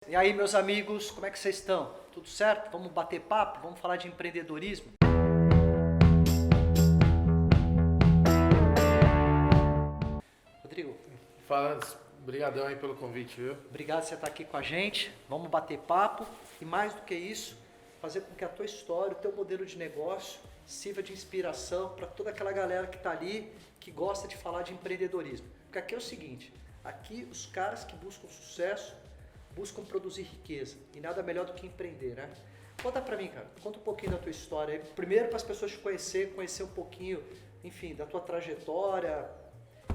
E aí, meus amigos, como é que vocês estão? Tudo certo? Vamos bater papo? Vamos falar de empreendedorismo? Rodrigo, Fala, brigadão aí pelo convite, viu? obrigado por você estar aqui com a gente. Vamos bater papo e, mais do que isso, fazer com que a tua história, o teu modelo de negócio sirva de inspiração para toda aquela galera que está ali, que gosta de falar de empreendedorismo. Porque aqui é o seguinte, aqui os caras que buscam sucesso buscam produzir riqueza e nada melhor do que empreender, né? Conta pra mim, cara, conta um pouquinho da tua história aí. Primeiro para as pessoas te conhecer um pouquinho, enfim, da tua trajetória,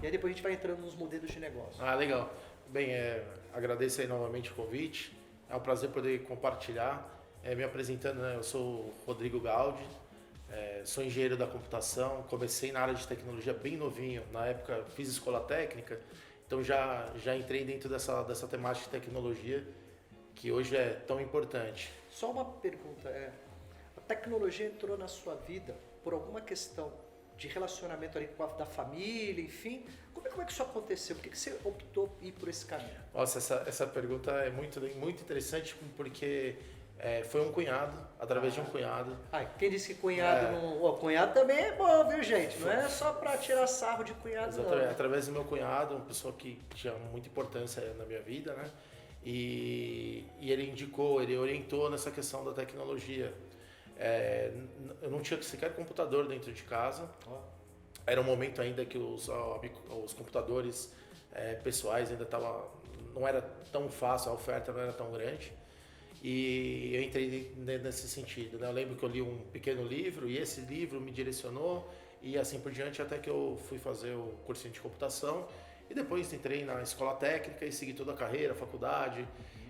e aí depois a gente vai entrando nos modelos de negócio. Ah, legal. Bem, agradeço aí novamente o convite. É um prazer poder compartilhar. Me apresentando, né? Eu sou o Rodrigo Gaudi, sou engenheiro da computação, comecei na área de tecnologia bem novinho. Na época fiz escola técnica, então já entrei dentro dessa temática de tecnologia que hoje é tão importante. Só uma pergunta, a tecnologia entrou na sua vida por alguma questão de relacionamento ali da família, enfim? Como é que isso aconteceu? Por que você optou por ir por esse caminho? Nossa, essa pergunta é muito interessante porque foi um cunhado, através de um cunhado. Quem disse que cunhado não... Ó, cunhado também é bom, viu, gente? Não é só pra tirar sarro de cunhado, Exatamente, não. através do meu cunhado, uma pessoa que tinha muita importância na minha vida, né? E ele ele orientou nessa questão da tecnologia. Eu não tinha sequer computador dentro de casa. Era um momento ainda que os computadores pessoais ainda não era tão fácil, a oferta não era tão grande. E eu entrei nesse sentido, né? Eu lembro que eu li um pequeno livro e esse livro me direcionou e assim por diante até que eu fui fazer o cursinho de computação e depois entrei na escola técnica e segui toda a carreira, a faculdade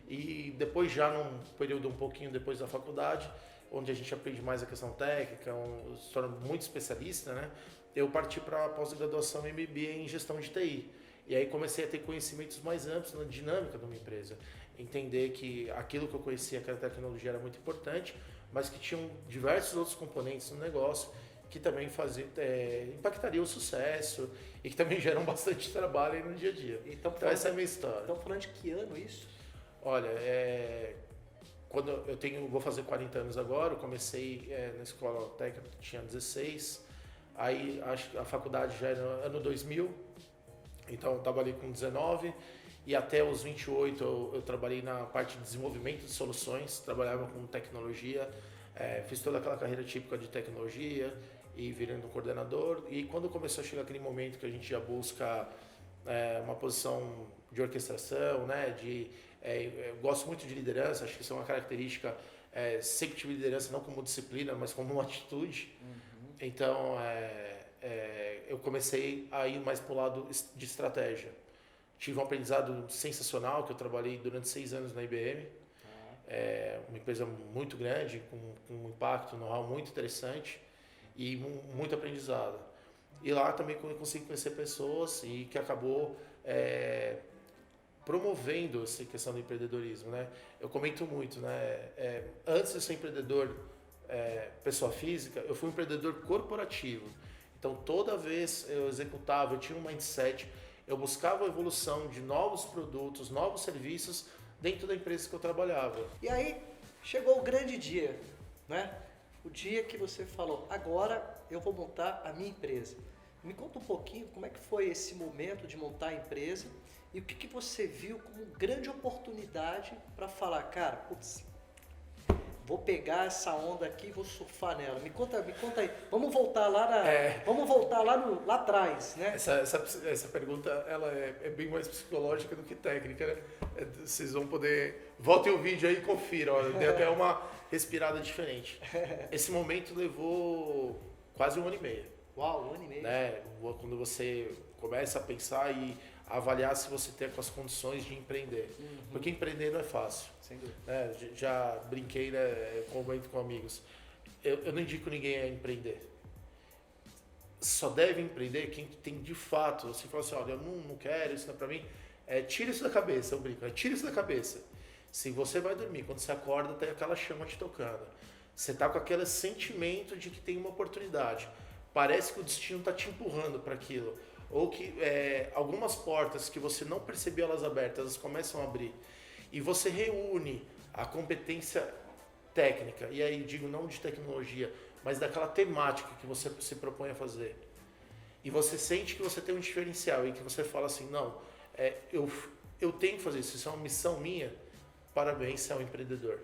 e depois já num período um pouquinho depois da faculdade, onde a gente aprende mais a questão técnica, se torna muito especialista, né? Eu parti para a pós-graduação MBA em gestão de TI. E aí comecei a ter conhecimentos mais amplos na dinâmica de uma empresa. Entender que aquilo que eu conhecia, que a tecnologia era muito importante, mas que tinham diversos outros componentes no negócio que também impactariam o sucesso e que também geram bastante trabalho aí no dia a dia. Então essa é a minha história. Estamos falando de que ano isso? Olha, quando vou fazer 40 anos agora, eu comecei na escola técnica, tinha 16, aí acho que a faculdade já era no ano 2000, então eu estava ali com 19 e até os 28 eu trabalhei na parte de desenvolvimento de soluções, trabalhava com tecnologia, fiz toda aquela carreira típica de tecnologia e virando coordenador. E quando começou a chegar aquele momento que a gente já busca uma posição de orquestração, né, eu gosto muito de liderança, acho que isso é uma característica, sempre tive liderança não como disciplina, mas como uma atitude. Então, eu comecei a ir mais para o lado de estratégia. Tive um aprendizado sensacional, que eu trabalhei durante 6 anos na IBM. Uma empresa muito grande, com um impacto, um know-how muito interessante e muito aprendizado. E lá também consegui conhecer pessoas e que acabou promovendo essa questão do empreendedorismo, né? Eu comento muito, né? Antes de ser empreendedor pessoa física, eu fui um empreendedor corporativo. Então toda vez eu executava, eu tinha um mindset, eu buscava a evolução de novos produtos, novos serviços dentro da empresa que eu trabalhava. E aí chegou o grande dia, né? O dia que você falou, agora eu vou montar a minha empresa. Me conta um pouquinho como é que foi esse momento de montar a empresa e o que você viu como grande oportunidade para falar, cara, putz, vou pegar essa onda aqui e vou surfar nela. Me conta aí. Vamos voltar lá atrás, né? Essa pergunta ela é bem mais psicológica do que técnica, né? Vocês vão poder... Voltem o vídeo aí e confiram. Tem até uma respirada diferente. Esse momento levou quase 1 ano e meio. Uau, 1 ano e meio. Né? Quando você começa a pensar e avaliar se você tem as condições de empreender. Porque empreender não é fácil. Sem dúvida. Já brinquei, né, comento com amigos. Eu não indico ninguém a empreender. Só deve empreender quem tem de fato. Você fala assim, olha, eu não quero, isso não é pra mim. Tira isso da cabeça, eu brinco. Tira isso da cabeça. Se você vai dormir, quando você acorda, tem aquela chama te tocando. Você tá com aquele sentimento de que tem uma oportunidade. Parece que o destino tá te empurrando para aquilo. Ou que algumas portas que você não percebeu elas abertas, elas começam a abrir. e você reúne a competência técnica, e aí digo não de tecnologia, mas daquela temática que você se propõe a fazer, e você sente que você tem um diferencial e que você fala assim, não, eu tenho que fazer isso, isso é uma missão minha, parabéns, você é um empreendedor.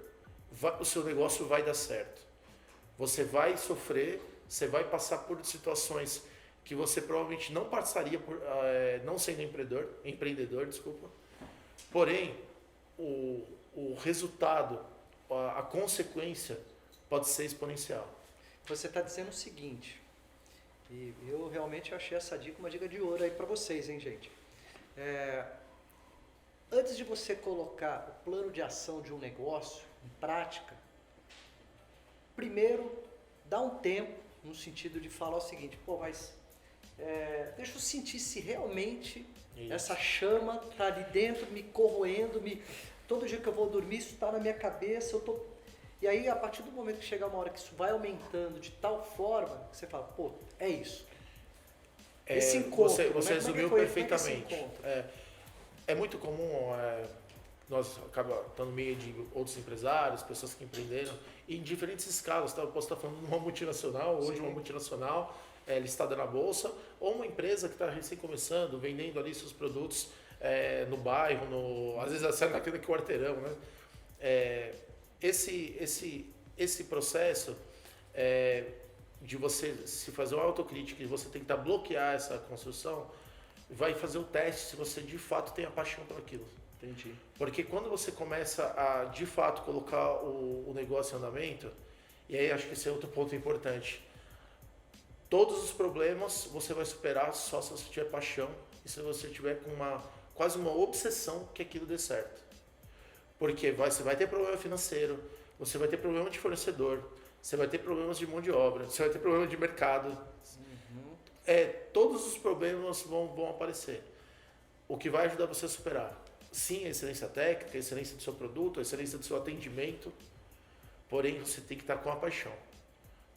O seu negócio vai dar certo. Você vai sofrer, você vai passar por situações que você provavelmente não passaria por, não sendo empreendedor, desculpa. Porém, o resultado, a consequência pode ser exponencial. Você está dizendo o seguinte, e eu realmente achei essa dica uma dica de ouro aí para vocês, hein, gente? Antes de você colocar o plano de ação de um negócio em prática, primeiro dá um tempo no sentido de falar o seguinte, pô, mas deixa eu sentir se realmente essa chama está ali dentro, me corroendo, todo dia que eu vou dormir isso está na minha cabeça, e aí a partir do momento que chegar uma hora que isso vai aumentando de tal forma, que você fala, pô, é isso. Esse encontro, você resumiu perfeitamente. É muito comum, nós acabamos estando no meio de outros empresários, pessoas que empreenderam, e em diferentes escalas. Tá? Eu posso estar falando de uma multinacional, ou de uma multinacional listada na bolsa, ou uma empresa que está recém começando, vendendo ali seus produtos no bairro, às vezes até naquele quarteirão. Né? Esse processo de você se fazer uma autocrítica e você tentar bloquear essa construção, vai fazer o teste se você de fato tem a paixão por aquilo. Entendi. Porque quando você começa a de fato colocar o negócio em andamento, e aí acho que esse é outro ponto importante, todos os problemas você vai superar só se você tiver paixão e se você tiver com quase uma obsessão que aquilo dê certo. Porque você vai ter problema financeiro, você vai ter problema de fornecedor, você vai ter problemas de mão de obra, você vai ter problema de mercado. Todos os problemas vão aparecer. O que vai ajudar você a superar? Sim, a excelência técnica, a excelência do seu produto, a excelência do seu atendimento, porém você tem que estar com a paixão.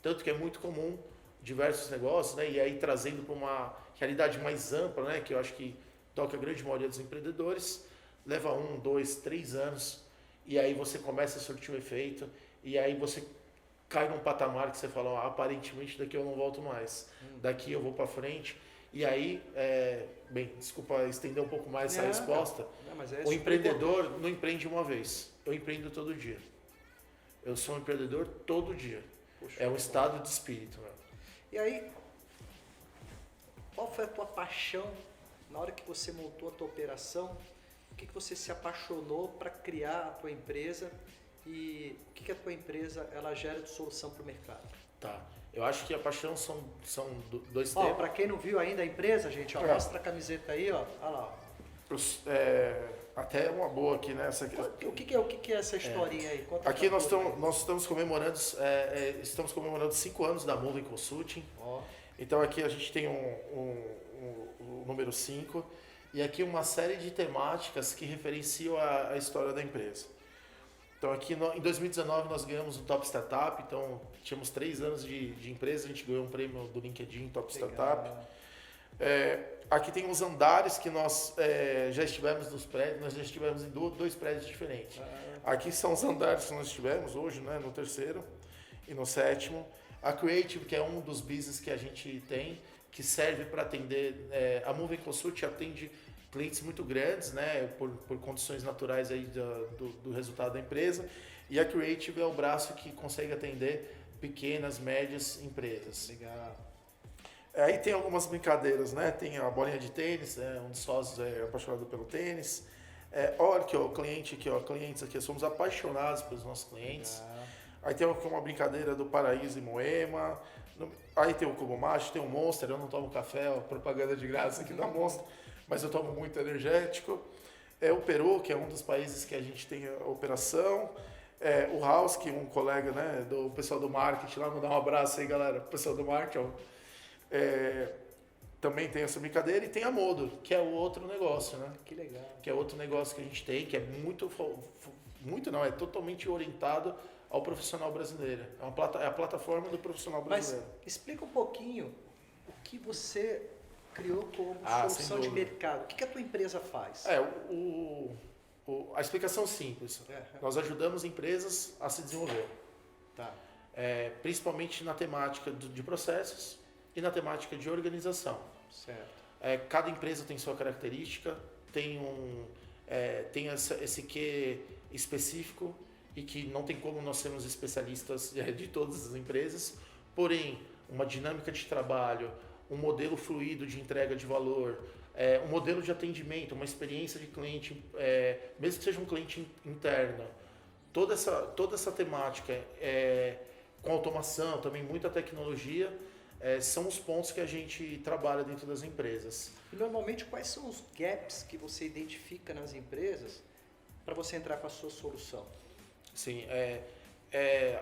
Tanto que é muito comum diversos negócios, né? E aí trazendo para uma realidade mais ampla, né? Que eu acho que toca a grande maioria dos empreendedores, leva 1, 2, 3 anos, e aí você começa a surtir um efeito, e aí você cai num patamar que você fala, aparentemente daqui eu não volto mais, daqui eu vou para frente, e aí, desculpa estender um pouco mais essa resposta, o empreendedor não empreende uma vez, eu empreendo todo dia. Eu sou um empreendedor todo dia. Poxa, é um estado de espírito. Né? E aí, qual foi a tua paixão na hora que você montou a tua operação? O que você se apaixonou para criar a tua empresa e o que a tua empresa ela gera de solução para o mercado? Tá. Eu acho que a paixão são dois temas. Para quem não viu ainda a empresa, gente, mostra a camiseta aí, ó. Olha lá. Até uma boa aqui, né? O que é essa historinha aí? Conta aqui nós estamos comemorando 5 anos da Moving Consulting. Então aqui a gente tem o número 5 e aqui uma série de temáticas que referenciam a história da empresa. Então aqui em 2019 nós ganhamos o Top Startup, então tínhamos 3 anos de empresa, a gente ganhou um prêmio do LinkedIn Top Startup. Aqui tem os andares que nós já estivemos nos prédios, nós já estivemos em 2 prédios diferentes. Aqui são os andares que nós estivemos hoje, né, no 3º e no 7º. A Creative, que é um dos business que a gente tem, que serve para atender, a Moving Consult atende clientes muito grandes, né, por condições naturais aí do resultado da empresa, e a Creative é o braço que consegue atender pequenas, médias empresas. Legal. Aí tem algumas brincadeiras, né? Tem a bolinha de tênis, um dos sócios é apaixonado pelo tênis. Olha aqui, ó, clientes aqui, somos apaixonados pelos nossos clientes. Legal. Aí tem uma brincadeira do Paraíso e Moema. Aí tem o Cubo Macho, tem o Monster, eu não tomo café, ó, propaganda de graça aqui da Monster, mas eu tomo muito energético. O Peru, que é um dos países que a gente tem a operação. O House, que é um colega, né, do pessoal do marketing lá, mandar um abraço aí, galera, pessoal do marketing, ó. Também tem essa brincadeira, e tem a Modo, que é o outro negócio, né? Que legal. Que é outro negócio que a gente tem, que é é totalmente orientado ao profissional brasileiro. É a plataforma do profissional brasileiro. Mas explica um pouquinho o que você criou como solução de mercado. O que a tua empresa faz? A explicação simples. Nós ajudamos empresas a se desenvolver. Tá. Principalmente na temática de processos e na temática de organização. Certo. Cada empresa tem sua característica, tem esse quê específico e que não tem como nós sermos especialistas de todas as empresas, porém, uma dinâmica de trabalho, um modelo fluido de entrega de valor, um modelo de atendimento, uma experiência de cliente, mesmo que seja um cliente interno, toda essa temática, com automação, também muita tecnologia, são os pontos que a gente trabalha dentro das empresas. E normalmente quais são os gaps que você identifica nas empresas para você entrar com a sua solução? Sim,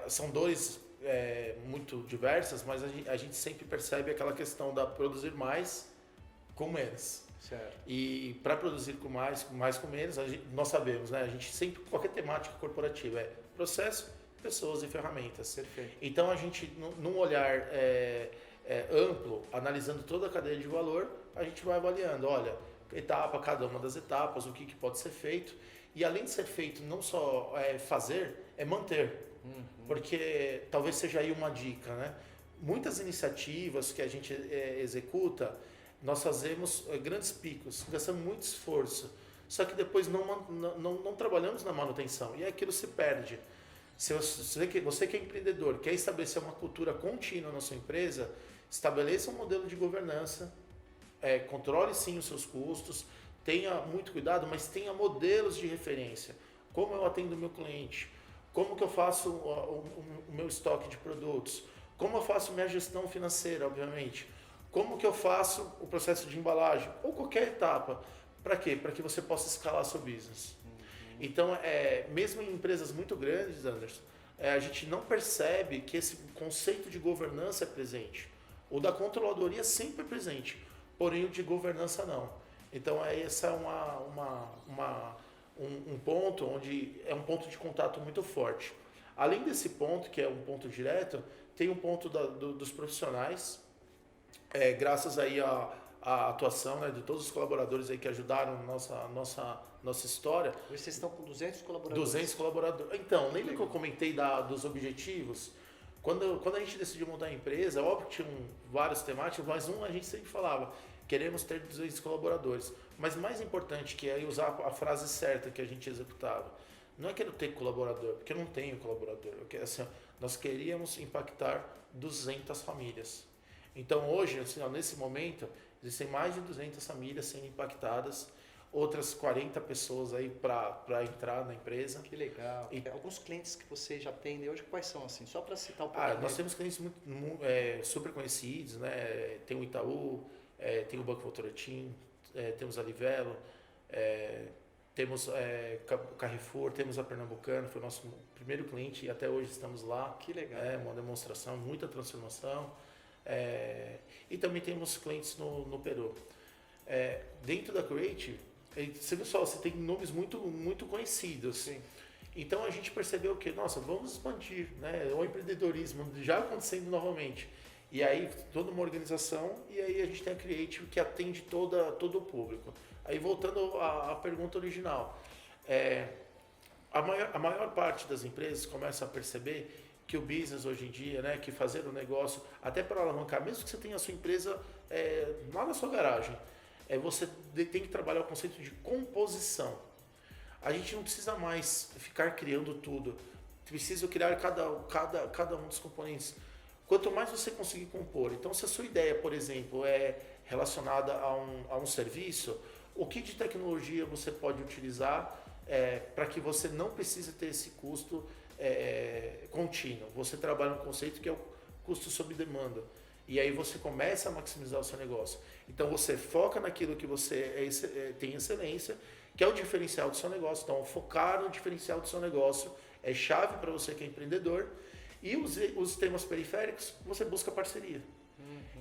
são dores muito diversas, mas a gente sempre percebe aquela questão da produzir mais com menos. Certo. E para produzir com mais com menos, nós sabemos, né? A gente sempre, qualquer temática corporativa é processo, pessoas e ferramentas. Perfeito. Então a gente, num olhar amplo, analisando toda a cadeia de valor, a gente vai avaliando, olha, cada uma das etapas, o que pode ser feito. E além de ser feito, não só fazer, é manter. Porque talvez seja aí uma dica, né? Muitas iniciativas que a gente executa, nós fazemos grandes picos, gastamos muito esforço, só que depois não trabalhamos na manutenção e aquilo se perde. Se você que é empreendedor, quer estabelecer uma cultura contínua na sua empresa, estabeleça um modelo de governança, controle sim os seus custos, tenha muito cuidado, mas tenha modelos de referência. Como eu atendo o meu cliente? Como que eu faço o meu estoque de produtos? Como eu faço minha gestão financeira, obviamente? Como que eu faço o processo de embalagem? Ou qualquer etapa. Para quê? Para que você possa escalar seu business. Então, mesmo em empresas muito grandes, Anderson, a gente não percebe que esse conceito de governança é presente. O da controladoria sempre é presente, porém o de governança não. Então, esse é um ponto onde é um ponto de contato muito forte. Além desse ponto, que é um ponto direto, tem um ponto dos profissionais, graças aí à atuação, né, de todos os colaboradores aí que ajudaram nossa história. Hoje vocês estão com 200 colaboradores. 200 colaboradores. Então, lembra que eu comentei dos objetivos? Quando a gente decidiu montar a empresa, óbvio que tinham vários temáticos, mas a gente sempre falava, queremos ter 200 colaboradores. Mas mais importante, que é usar a frase certa que a gente executava, não é quero ter colaborador, porque eu não tenho colaborador. Assim, nós queríamos impactar 200 famílias. Então hoje, assim, nesse momento, existem mais de 200 famílias sendo impactadas, outras 40 pessoas aí para entrar na empresa. Que legal. E alguns clientes que você já atende hoje, quais são, assim? Só para citar um pouco. Nós temos clientes super conhecidos, né? Tem o Itaú, tem o Banco Votorantim, temos a Livelo, temos o Carrefour, temos a Pernambucana, foi o nosso primeiro cliente e até hoje estamos lá. Que legal. Uma demonstração, muita transformação. E também temos clientes no Peru. Dentro da Creative, você viu só, você tem nomes muito, muito conhecidos. Sim. Então a gente percebeu que, nossa, vamos expandir, né? O empreendedorismo já acontecendo novamente. E aí toda uma organização, e aí a gente tem a Creative que atende todo o público. Aí voltando à pergunta original, a maior parte das empresas começa a perceber que o business hoje em dia, né, que fazer o negócio, até para alavancar, mesmo que você tenha a sua empresa lá na sua garagem, você tem que trabalhar o conceito de composição. A gente não precisa mais ficar criando tudo, precisa criar cada um dos componentes. Quanto mais você conseguir compor, então se a sua ideia, por exemplo, é relacionada a um serviço, o que de tecnologia você pode utilizar para que você não precise ter esse custo contínuo? Você trabalha um conceito que é o custo sob demanda. E aí você começa a maximizar o seu negócio. Então você foca naquilo que você tem excelência, que é o diferencial do seu negócio. Então focar no diferencial do seu negócio é chave para você que é empreendedor. E os temas periféricos, você busca parceria.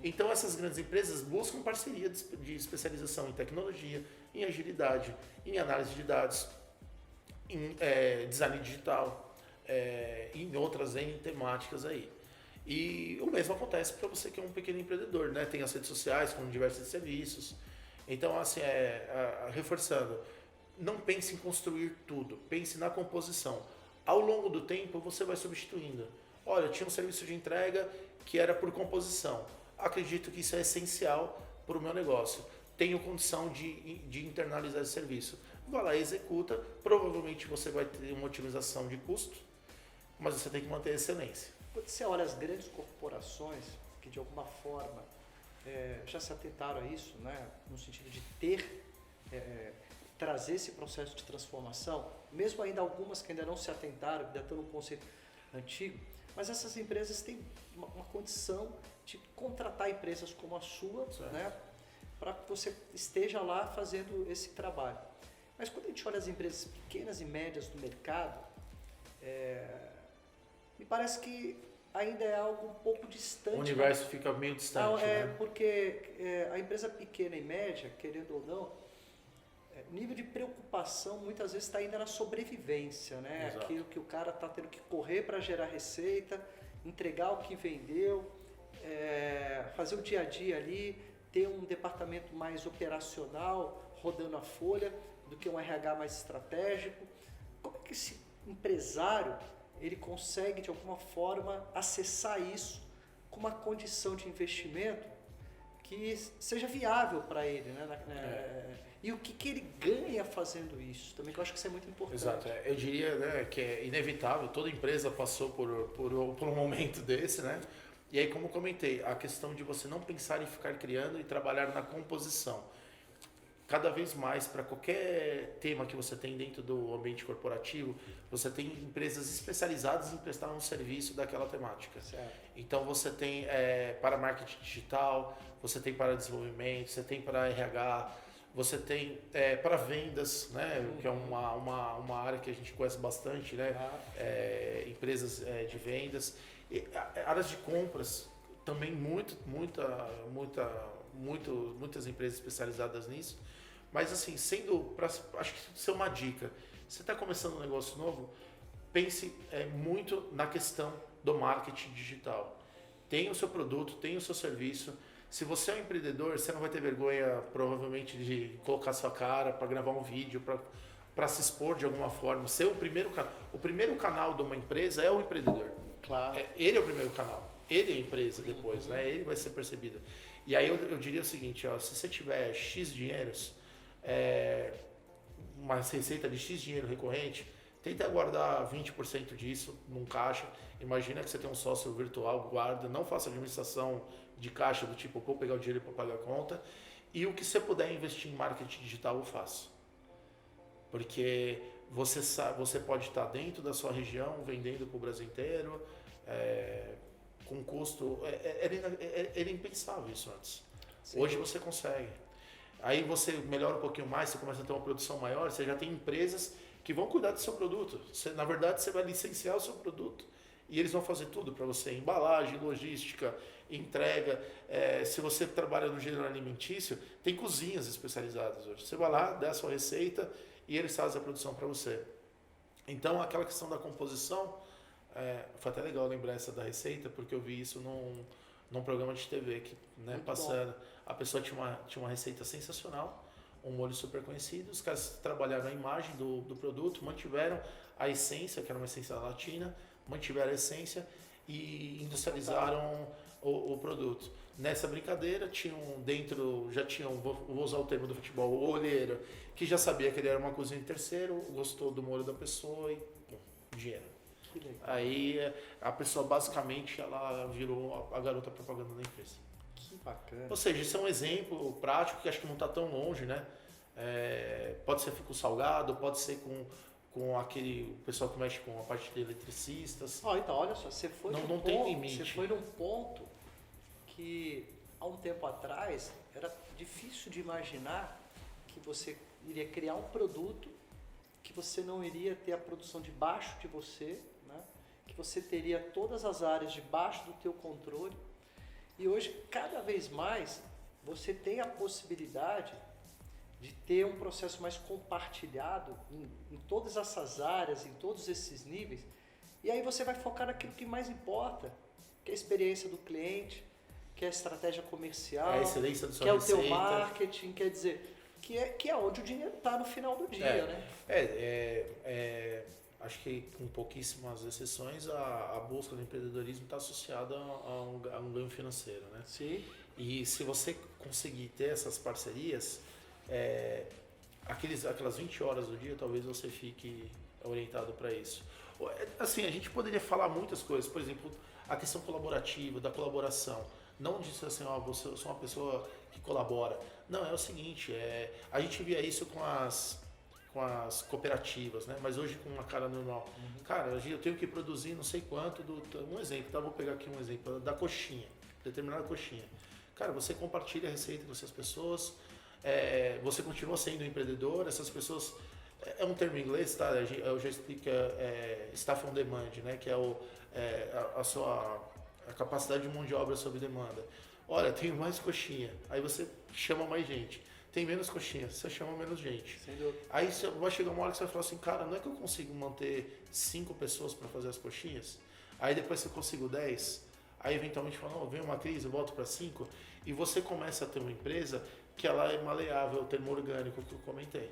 Então essas grandes empresas buscam parceria de especialização em tecnologia, em agilidade, em análise de dados, em design digital, em outras temáticas aí. E o mesmo acontece para você que é um pequeno empreendedor, né? Tem as redes sociais com diversos serviços. Então, assim, reforçando, não pense em construir tudo, pense na composição. Ao longo do tempo, você vai substituindo. Olha, tinha um serviço de entrega que era por composição. Acredito que isso é essencial para o meu negócio. Tenho condição de internalizar esse serviço. Vai lá e executa. Provavelmente você vai ter uma otimização de custo, mas você tem que manter a excelência. Quando você olha as grandes corporações que de alguma forma já se atentaram a isso, né? No sentido de trazer esse processo de transformação, mesmo ainda algumas que ainda não se atentaram, ainda estão no conceito antigo, mas essas empresas têm uma condição de contratar empresas como a sua, né? Para que você esteja lá fazendo esse trabalho. Mas quando a gente olha as empresas pequenas e médias do mercado, me parece que ainda é algo um pouco distante. O universo fica meio distante. Né? Porque a empresa pequena e média, querendo ou não, o nível de preocupação muitas vezes está ainda na sobrevivência, né? Exato. Aquilo que o cara está tendo que correr para gerar receita, entregar o que vendeu, fazer o dia a dia ali, ter um departamento mais operacional rodando a folha do que um RH mais estratégico. Como é que esse empresário ele consegue de alguma forma acessar isso com uma condição de investimento que seja viável para ele, né? E o que ele ganha fazendo isso também, que eu acho que isso é muito importante. Exato, eu diria, né, que é inevitável, toda empresa passou por um momento desse, né? E aí, como eu comentei, a questão de você não pensar em ficar criando e trabalhar na composição. Cada vez mais, para qualquer tema que você tem dentro do ambiente corporativo, você tem empresas especializadas em prestar um serviço daquela temática. Certo. Então, você tem para marketing digital, você tem para desenvolvimento, você tem para RH, você tem para vendas, né? Que é uma área que a gente conhece bastante, né? Empresas de vendas. E, áreas de compras, também muitas empresas especializadas nisso. Mas assim, acho que ser uma dica, você está começando um negócio novo, pense muito na questão do marketing digital. Tem o seu produto, tem o seu serviço. Se você é um empreendedor, você não vai ter vergonha provavelmente de colocar sua cara para gravar um vídeo, para se expor de alguma forma. Ser o primeiro canal de uma empresa é o empreendedor. Claro. Ele é o primeiro canal, ele é a empresa depois, né? Ele vai ser percebido. E aí eu diria o seguinte, ó, se você tiver X dinheiros, uma receita de X dinheiro recorrente, tenta guardar 20% disso num caixa. Imagina que você tem um sócio virtual, guarda, não faça administração de caixa do tipo, vou pegar o dinheiro para pagar a conta. E o que você puder investir em marketing digital, eu faço. Porque você pode estar dentro da sua região, vendendo para o Brasil inteiro, com custo... Era impensável isso antes. Sim. Hoje você consegue. Aí você melhora um pouquinho mais, você começa a ter uma produção maior, você já tem empresas que vão cuidar do seu produto. Na verdade, você vai licenciar o seu produto e eles vão fazer tudo para você. Embalagem, logística, entrega. Se você trabalha no gênero alimentício, tem cozinhas especializadas hoje. Você vai lá, dá a sua receita e eles fazem a produção para você. Então, aquela questão da composição, foi até legal lembrar essa da receita, porque eu vi isso num programa de TV que, né, passando. Bom. A pessoa tinha uma receita sensacional, um molho super conhecido, os caras trabalharam a imagem do produto, mantiveram a essência, que era uma essência latina, mantiveram a essência e industrializaram o produto. Nessa brincadeira, vou usar o termo do futebol, o olheiro, que já sabia que ele era uma cozinha de terceiro, gostou do molho da pessoa e dinheiro. Aí a pessoa basicamente ela virou a garota propaganda da empresa. Que bacana. Ou seja, isso é um exemplo prático que acho que não está tão longe, né? Pode ser com salgado, pode ser com aquele pessoal que mexe com a parte de eletricistas. Então, olha só, você foi tem limite. Você foi num ponto que há um tempo atrás era difícil de imaginar que você iria criar um produto que você não iria ter a produção debaixo de você, né? Que você teria todas as áreas debaixo do teu controle. E hoje, cada vez mais, você tem a possibilidade de ter um processo mais compartilhado em todas essas áreas, em todos esses níveis. E aí você vai focar naquilo que mais importa, que é a experiência do cliente, que é a estratégia comercial, a excelência do seu que é o teu marketing. Quer dizer, que é onde o dinheiro está no final do dia, né? Acho que com pouquíssimas exceções a busca do empreendedorismo está associada a um ganho financeiro, né? Sim. E se você conseguir ter essas parcerias, aquelas 20 horas do dia, talvez você fique orientado para isso. Assim, a gente poderia falar muitas coisas, por exemplo, a questão colaborativa, da colaboração. Não dizer assim, você eu sou uma pessoa que colabora. Não, é o seguinte, a gente via isso com as cooperativas, né? Mas hoje com uma cara normal. Cara, eu tenho que produzir não sei quanto, um exemplo, tá? Vou pegar aqui um exemplo, da coxinha, determinada coxinha. Cara, você compartilha a receita com essas pessoas, você continua sendo um empreendedor, essas pessoas... É um termo em inglês, tá? Eu já explico, staff on demand, né? Que é a capacidade de mão de obra sob demanda. Olha, tenho mais coxinha, aí você chama mais gente. Tem menos coxinha, você chama menos gente. Sem dúvida. Aí vai chegar uma hora que você vai falar assim, cara, não é que eu consigo manter 5 pessoas para fazer as coxinhas? Aí depois você consigo 10, aí eventualmente fala, não, vem uma crise, eu volto para 5, e você começa a ter uma empresa que ela é maleável, o termo orgânico que eu comentei.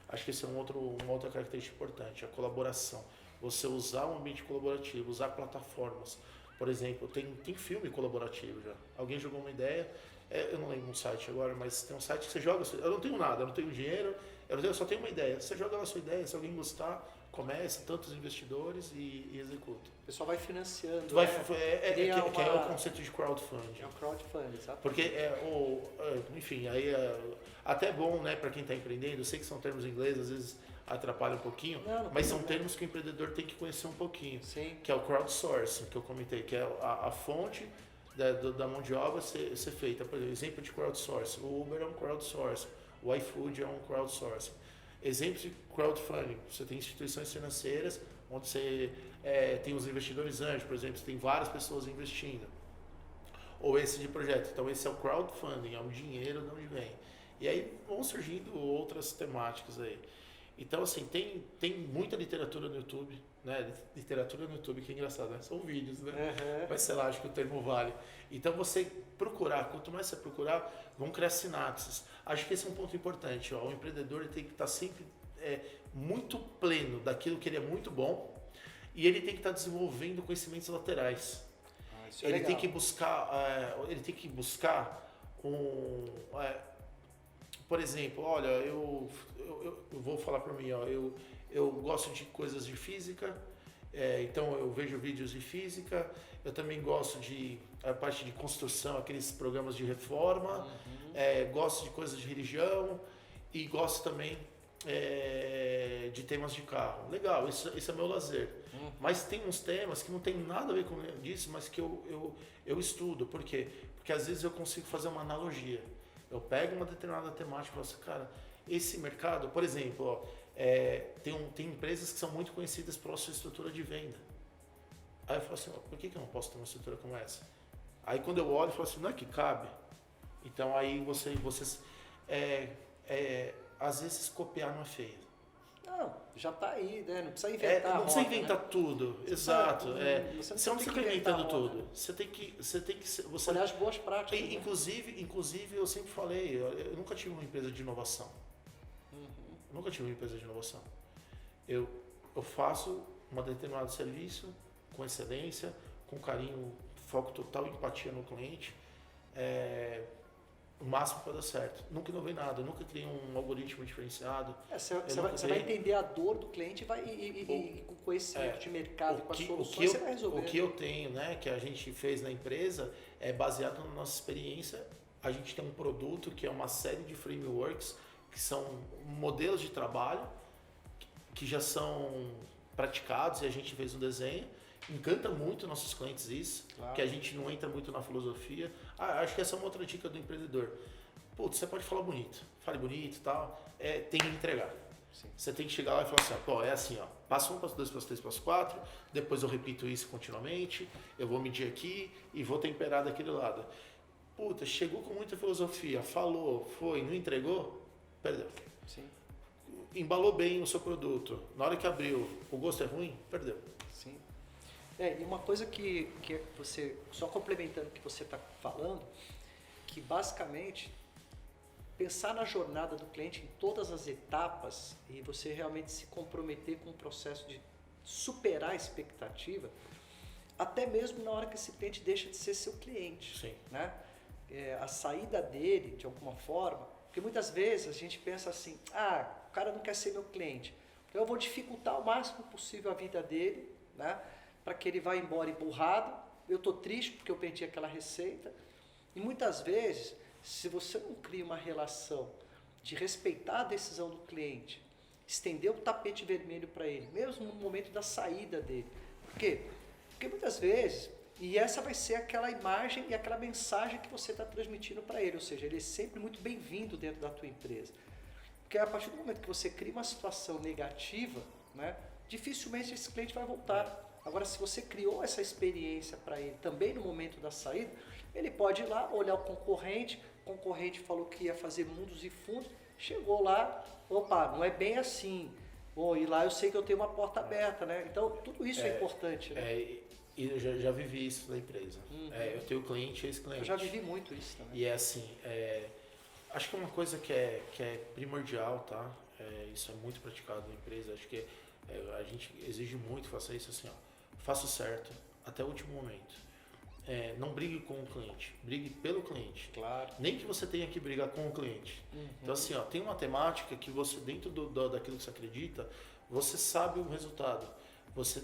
Acho que esse é uma outra característica importante, a colaboração. Você usar um ambiente colaborativo, usar plataformas. Por exemplo, tem filme colaborativo já. Alguém jogou uma ideia, eu não lembro um site agora, mas tem um site que você joga, eu não tenho nada, eu não tenho dinheiro, eu só tenho uma ideia. Você joga a sua ideia, se alguém gostar, começa, tantos investidores e executa. O pessoal vai financiando. Que é o conceito de crowdfunding. É o crowdfunding, sabe? Porque enfim, aí até é bom, né, para quem está empreendendo. Eu sei que são termos em inglês, às vezes atrapalha um pouquinho, mas são termos que o empreendedor tem que conhecer um pouquinho. Sim. Que é o crowdsourcing, que eu comentei, que é a fonte da mão de obra ser feita. Por exemplo de crowdsourcing, o Uber é um crowdsourcing, o iFood é um crowdsourcing. Exemplos de crowdfunding, você tem instituições financeiras onde você tem os investidores anjos, por exemplo, você tem várias pessoas investindo. Ou esse de projeto. Então esse é o crowdfunding, é o dinheiro de onde vem. E aí vão surgindo outras temáticas aí. Então assim, tem muita literatura no YouTube, né? Literatura no YouTube, que é engraçado, né? São vídeos, né? Uhum. Mas sei lá, acho que o termo vale. Então você procurar, quanto mais você procurar, vão criar sinapses. Acho que esse é um ponto importante, ó. O empreendedor ele tem que estar sempre muito pleno daquilo que ele é muito bom e ele tem que estar desenvolvendo conhecimentos laterais. Isso é Ele legal. tem que buscar por exemplo, olha, eu vou falar para mim, ó, eu gosto de coisas de física, então eu vejo vídeos de física, eu também gosto de a parte de construção, aqueles programas de reforma, gosto de coisas de religião e gosto também de temas de carro. Legal, isso é meu lazer. Mas tem uns temas que não tem nada a ver com isso, mas que eu estudo. Por quê? Porque às vezes eu consigo fazer uma analogia. Eu pego uma determinada temática e falo assim, cara, esse mercado, por exemplo, ó, tem empresas que são muito conhecidas pela sua estrutura de venda. Aí eu falo assim, por que eu não posso ter uma estrutura como essa? Aí quando eu olho, eu falo assim, não é que cabe? Então aí vocês às vezes copiar não é feio. Não, já está aí, né? Não precisa inventar. Não precisa roda, inventar né? tudo, exato. Você não precisa tem que inventando inventar roda, tudo. né? Você tem que Olhar as boas práticas. Né? Inclusive, eu sempre falei, eu nunca tive uma empresa de inovação. Eu nunca tive uma empresa de inovação. Eu faço um determinado serviço com excelência, com carinho, foco total, empatia no cliente. O máximo para dar certo. Nunca inovei nada, nunca criei um algoritmo diferenciado. Você vai entender a dor do cliente e com conhecimento de mercado, com as soluções, você vai resolver. O que eu tenho, né, que a gente fez na empresa, é baseado na nossa experiência. A gente tem um produto que é uma série de frameworks, que são modelos de trabalho, que já são praticados e a gente fez um desenho. Encanta muito nossos clientes isso, claro. Que a gente não entra muito na filosofia. Acho que essa é uma outra dica do empreendedor. Putz, você pode falar bonito, fale bonito e tal, tem que entregar. Sim. Você tem que chegar lá e falar assim, ó, é assim, ó, passo 1, passo 2, passo 3, passo 4, depois eu repito isso continuamente, eu vou medir aqui e vou temperar daquele lado. Puta, chegou com muita filosofia, falou, foi, não entregou, perdeu. Sim. Embalou bem o seu produto, na hora que abriu, o gosto é ruim, perdeu. Sim. E uma coisa que você, só complementando o que você está falando, que basicamente pensar na jornada do cliente em todas as etapas e você realmente se comprometer com o processo de superar a expectativa, até mesmo na hora que esse cliente deixa de ser seu cliente. Sim. Né? A saída dele, de alguma forma, porque muitas vezes a gente pensa assim, o cara não quer ser meu cliente, então eu vou dificultar o máximo possível a vida dele, né? Para que ele vá embora emburrado, eu estou triste porque eu perdi aquela receita, e muitas vezes, se você não cria uma relação de respeitar a decisão do cliente, estender o tapete vermelho para ele, mesmo no momento da saída dele. Por quê? Porque muitas vezes, e essa vai ser aquela imagem e aquela mensagem que você está transmitindo para ele, ou seja, ele é sempre muito bem-vindo dentro da tua empresa. Porque a partir do momento que você cria uma situação negativa, né, dificilmente esse cliente vai voltar. Agora, se você criou essa experiência para ele também no momento da saída, ele pode ir lá, olhar o concorrente falou que ia fazer mundos e fundos, chegou lá, opa, não é bem assim, e lá eu sei que eu tenho uma porta aberta, né? Então, tudo isso é importante, né? E eu já vivi isso na empresa. Eu tenho cliente e ex-cliente. Eu já vivi muito isso também. E é assim, acho que é uma coisa que é primordial, tá? Isso é muito praticado na empresa, acho que a gente exige muito, faça isso assim, faça o certo até o último momento. Não brigue com o cliente, brigue pelo cliente. Claro. Nem que você tenha que brigar com o cliente. Então assim, tem uma temática que você, dentro daquilo que você acredita, você sabe o resultado. Você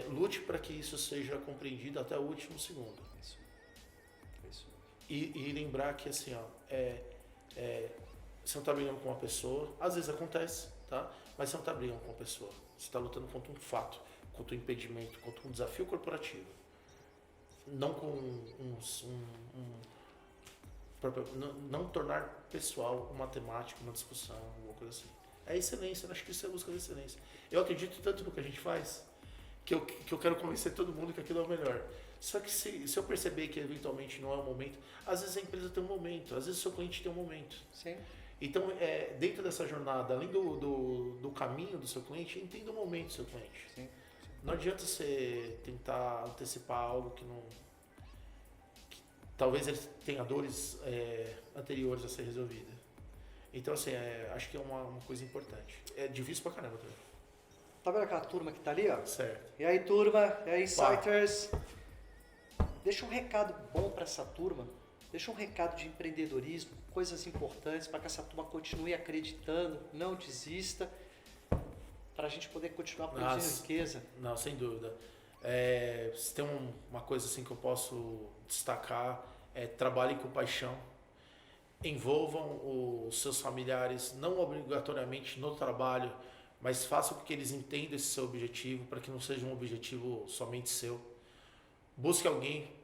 lute para que isso seja compreendido até o último segundo. Isso. E lembrar que assim, você não está brigando com uma pessoa, às vezes acontece, tá? Mas você não está brigando com uma pessoa. Você está lutando contra um fato, contra um impedimento, contra um desafio corporativo. Não com não tornar pessoal uma temática, uma discussão, alguma coisa assim. É excelência, eu acho que isso é a busca da excelência. Eu acredito tanto no que a gente faz, que eu quero convencer todo mundo que aquilo é o melhor. Só que se eu perceber que eventualmente não é o momento, às vezes a empresa tem um momento, às vezes o seu cliente tem um momento. Sim. Então, dentro dessa jornada, além do caminho do seu cliente, entenda o momento do seu cliente. Sim. Não adianta você tentar antecipar algo que não... talvez ele tenha dores anteriores a ser resolvida. Então, assim, acho que é uma coisa importante. É difícil pra caramba também. Tá vendo aquela turma que tá ali, ó? Certo. E aí, turma? E aí, Insighters? Deixa um recado bom para essa turma. Deixa um recado de empreendedorismo, coisas importantes para que essa turma continue acreditando, não desista, para a gente poder continuar produzindo riqueza. Não, sem dúvida. Se tem uma coisa assim que eu posso destacar, trabalhem com paixão. Envolvam os seus familiares, não obrigatoriamente no trabalho, mas façam com que eles entendam esse seu objetivo, para que não seja um objetivo somente seu. Busque alguém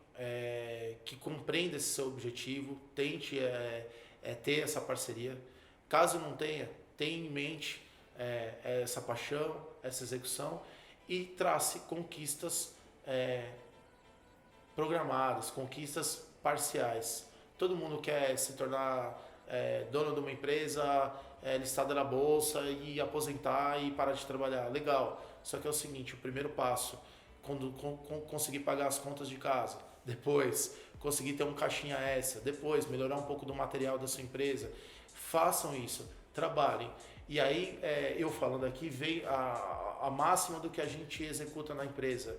que compreenda esse seu objetivo, tente ter essa parceria. Caso não tenha em mente essa paixão, essa execução, e trace conquistas programadas, conquistas parciais. Todo mundo quer se tornar dono de uma empresa, listada na bolsa e aposentar e parar de trabalhar. Legal. Só que é o seguinte, o primeiro passo, quando conseguir pagar as contas de casa, depois conseguir ter um caixinha extra, depois melhorar um pouco do material da sua empresa, façam isso, trabalhem. E aí, eu falando aqui, vem a máxima do que a gente executa na empresa.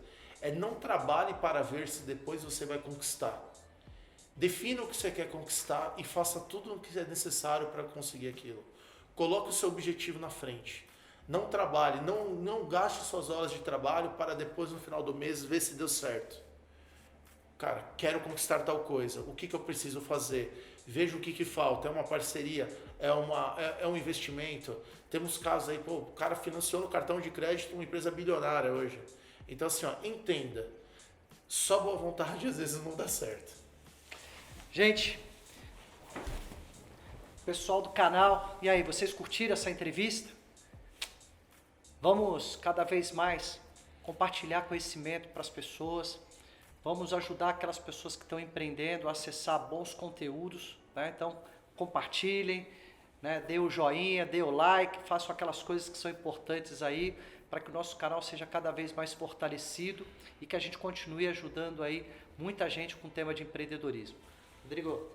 Não trabalhe para ver se depois você vai conquistar. Defina o que você quer conquistar e faça tudo o que é necessário para conseguir aquilo. Coloque o seu objetivo na frente. Não trabalhe, não gaste suas horas de trabalho para depois, no final do mês, ver se deu certo. Cara, quero conquistar tal coisa. O que eu preciso fazer? Veja o que falta. É uma parceria? É um investimento? Temos casos aí, o cara financiou no cartão de crédito uma empresa bilionária hoje. Então, assim, entenda. Só boa vontade às vezes não dá certo. Gente, pessoal do canal, e aí, vocês curtiram essa entrevista? Vamos cada vez mais compartilhar conhecimento para as pessoas, vamos ajudar aquelas pessoas que estão empreendendo a acessar bons conteúdos, né? Então, compartilhem, né? Dê o joinha, dê o like, façam aquelas coisas que são importantes aí para que o nosso canal seja cada vez mais fortalecido e que a gente continue ajudando aí muita gente com o tema de empreendedorismo. Rodrigo,